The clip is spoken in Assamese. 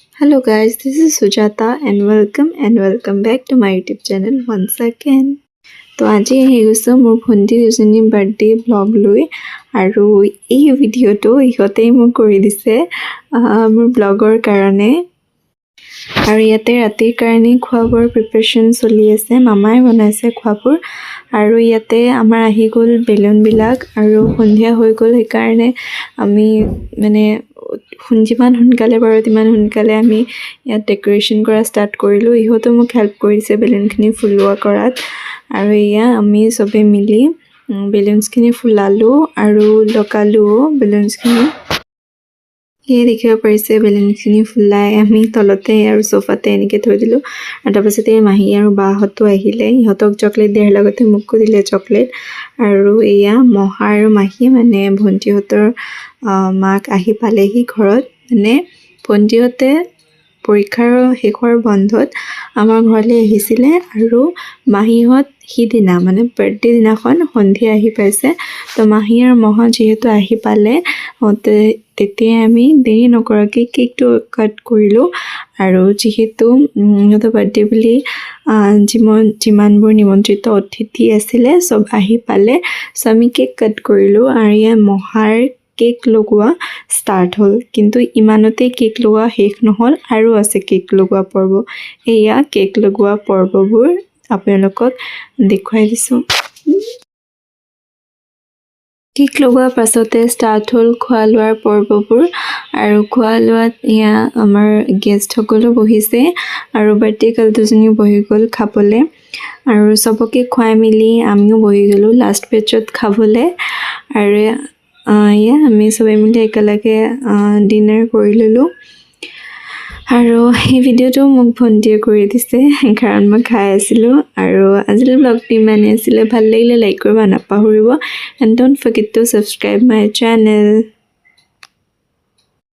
Hello guys, this is Sujata and welcome back to my YouTube channel once again. তো আজি আহি গৈছোঁ মোৰ ভণ্টি দুজনীৰ বাৰ্থডে ব্লগ লৈ আৰু এই ভিডিঅ'টো ইহঁতেই মোক কৰি দিছে মোৰ ব্লগৰ কাৰণে আৰু ইয়াতে ৰাতিৰ কাৰণে খোৱাবৰ প্ৰিপাৰেশ্যন চলি আছে মামাই বনাইছে খোৱাবোৰ আৰু ইয়াতে আমাৰ আহি গ'ল বেলুনবিলাক আৰু সন্ধিয়া হৈ গ'ল সেইকাৰণে আমি মানে যিমান সোনকালে বাৰু তিমান সোনকালে আমি ইয়াত ডেক'ৰেশ্যন কৰা ষ্টাৰ্ট কৰিলোঁ ইহঁতো মোক হেল্প কৰিছে বেলুনখিনি ফুলোৱা কৰাত আৰু এয়া আমি চবে মিলি বেলুনছখিনি ফুলালোঁ আৰু লগালোঁ বেলুনছখিনি এই দেখিব পাৰিছে বেলুনখিনি ফুলাই আমি তলতে আৰু সোফাতে এনেকৈ থৈ দিলোঁ আৰু তাৰপাছতে মাহী আৰু বাহঁতো আহিলে ইহঁতক চকলেট দিয়াৰ লগতে মোকো দিলে চকলেট আৰু এয়া মহা আৰু মাহী মানে ভণ্টিহঁতৰ মাক আহি পালেহি ঘৰত মানে ভণ্টিহঁতে পৰীক্ষাৰ শেষৰ বন্ধত আমাৰ ঘৰলৈ আহিছিলে আৰু মাহীহঁত সিদিনা মানে বাৰ্থডে দিনাখন সন্ধিয়া আহি পাইছে তো মাহী আৰু মহা যিহেতু আহি পালে তেতিয়া আমি দেৰি নকৰাকৈ কেকটো কাট কৰিলোঁ আৰু যিহেতু সিহঁতৰ বাৰ্থডে বুলি যিমানবোৰ নিমন্ত্ৰিত অতিথি আছিলে চব আহি পালে চ' আমি কেক কাট কৰিলোঁ আৰু ইয়াৰ মহাৰ কেক লগোৱা ষ্টাৰ্ট হ'ল কিন্তু ইমানতেই কেক লগোৱা শেষ নহ'ল আৰু আছে কেক লগোৱা পৰ্ব এয়া কেক লগোৱা পৰ্ববোৰ আপোনালোকক দেখুৱাই দিছোঁ কেক লগোৱাৰ পাছতে ষ্টাৰ্ট হ'ল খোৱা লোৱাৰ পৰ্ববোৰ আৰু খোৱা লোৱাত এয়া আমাৰ গেষ্টসকলো বহিছে আৰু বাৰ্থডে গাৰ্ল দুজনীও বহি গ'ল খাবলৈ আৰু চবকে খুৱাই মেলি আমিও বহি গ'লোঁ লাষ্ট বেটছত খাবলৈ আৰু এয়া আমি চবে মিলি একেলগে ডিনাৰ কৰি ল'লোঁ আৰু এই ভিডিঅ'টো মোক ভণ্টিয়ে কৰি দিছে কাৰণ মই খাই আছিলোঁ আৰু আজিলৈ ব্লগটো ইমানেই আছিলে ভাল লাগিলে লাইক কৰিব নাপাহৰিব and don't forget two subscribe my channel